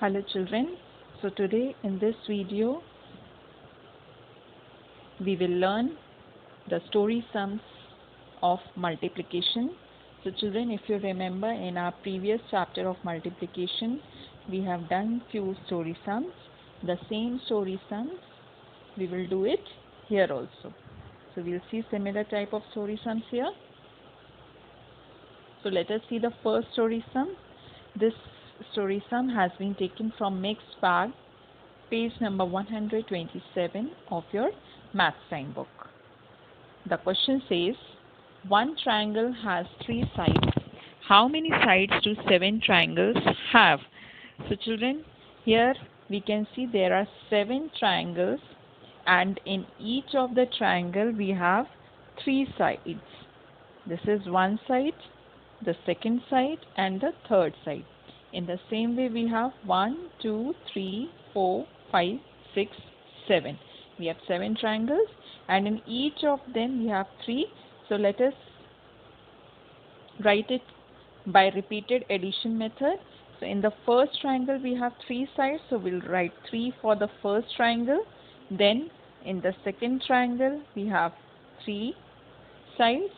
Hello children, so today in this video we will learn the story sums of multiplication. So children, if you remember, in our previous chapter of multiplication we have done few story sums. The same story sums we will do it here also. So we'll see similar type of story sums here. So let us see the first story sum. This story sum has been taken from Mixed Bag, page number 127 of your math sign book. The question says, one triangle has 3 sides. How many sides do 7 triangles have? So children, here we can see there are 7 triangles, and in each of the triangle we have 3 sides. This is one side, the second side, and the third side. In the same way we have 1, 2, 3, 4, 5, 6, 7. We have 7 triangles, and in each of them we have 3. So let us write it by repeated addition method. So in the first triangle we have 3 sides, so we'll write 3 for the first triangle. Then in the second triangle we have 3 sides.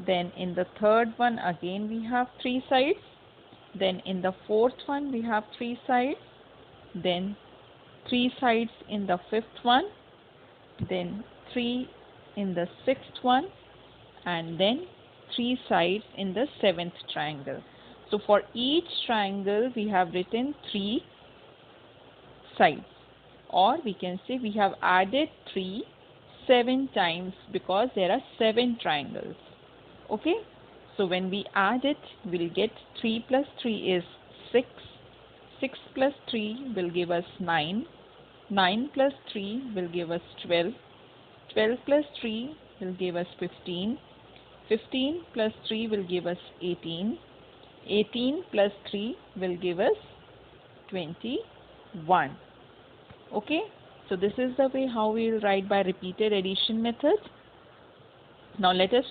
Then in the third one again we have 3 sides. Then in the fourth one we have 3 sides. Then 3 sides in the fifth one. Then 3 in the sixth one. And then 3 sides in the seventh triangle. So for each triangle we have written 3 sides, or we can say we have added 3 7 times because there are 7 triangles. Okay, so when we add it, we'll get 3 plus 3 is 6, 6 plus 3 will give us 9, 9 plus 3 will give us 12, 12 plus 3 will give us 15, 15 plus 3 will give us 18, 18 plus 3 will give us 21. Okay, so this is the way how we will write by repeated addition method. Now let us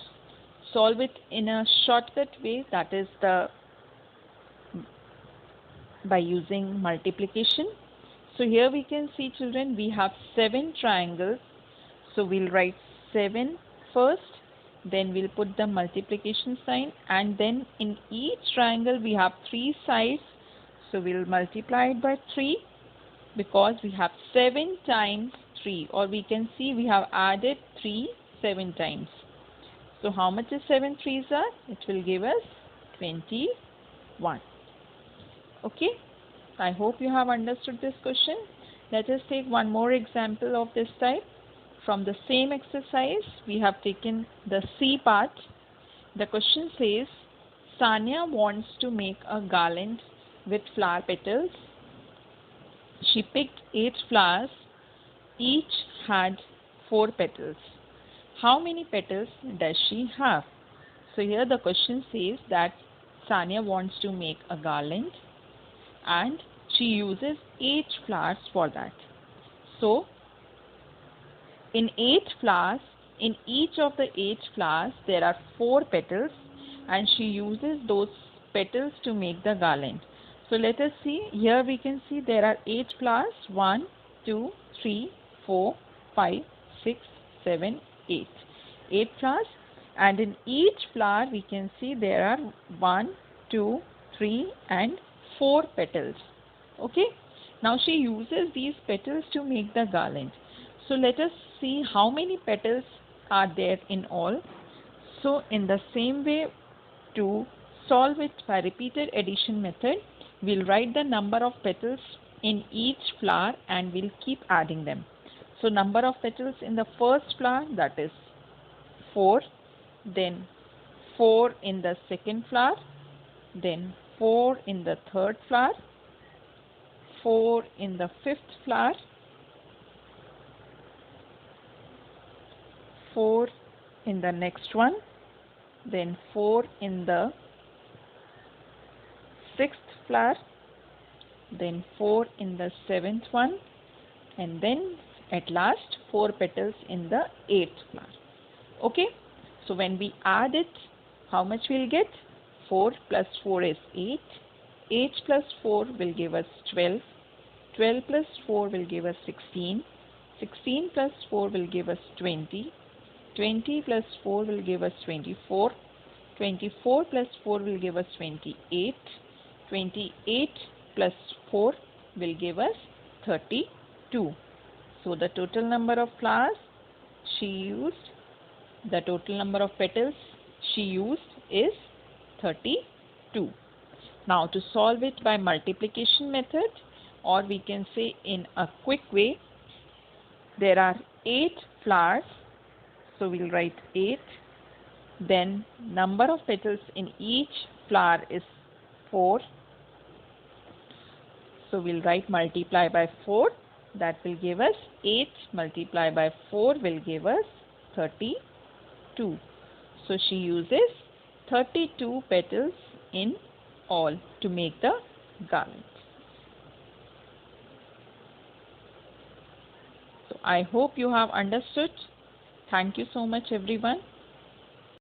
solve it in a shortcut way, that is by using multiplication. So here we can see children, we have 7 triangles, so we'll write 7 first, then we'll put the multiplication sign, and then in each triangle we have 3 sides, so we'll multiply it by 3 because we have 7 times 3, or we can see we have added 3 7 times. So how much is 7 threes are? It will give us 21. Okay, I hope you have understood this question. Let us take one more example of this type. From the same exercise, we have taken the C part. The question says, Sanya wants to make a garland with flower petals. She picked 8 flowers. Each had 4 petals. How many petals does she have? So here the question says that Sanya wants to make a garland and she uses 8 flowers for that. So in 8 flowers, in each of the 8 flowers there are 4 petals, and she uses those petals to make the garland. So let us see, here we can see there are 8 flowers, 1, 2, 3, 4, 5, 6, 7, 8. 8 flowers, and in each flower we can see there are 1, 2, 3 and 4 petals. Okay, now she uses these petals to make the garland. So let us see how many petals are there in all. So in the same way, to solve it by repeated addition method, we'll write the number of petals in each flower and we'll keep adding them. So number of petals in the first flower, that is 4, then 4 in the second flower, then 4 in the third flower, 4 in the fifth flower, 4 in the next one, then 4 in the sixth flower, then 4 in the seventh one, and then at last 4 petals in the 8th flower. Okay, so when we add it, how much we'll get? 4 plus 4 is 8, 8 plus 4 will give us 12. 12 plus 4 will give us 16. 16 plus 4 will give us 20. 20 plus 4 will give us 24. 24 plus 4 will give us 28. 28 plus 4 will give us 32. So the total number of flowers she used, the total number of petals she used is 32. Now to solve it by multiplication method, or we can say in a quick way, there are 8 flowers, so we'll write 8. Then number of petals in each flower is 4. So we'll write multiply by 4. That will give us 8 multiplied by 4 will give us 32. So she uses 32 petals in all to make the garland. So I hope you have understood. Thank you so much everyone.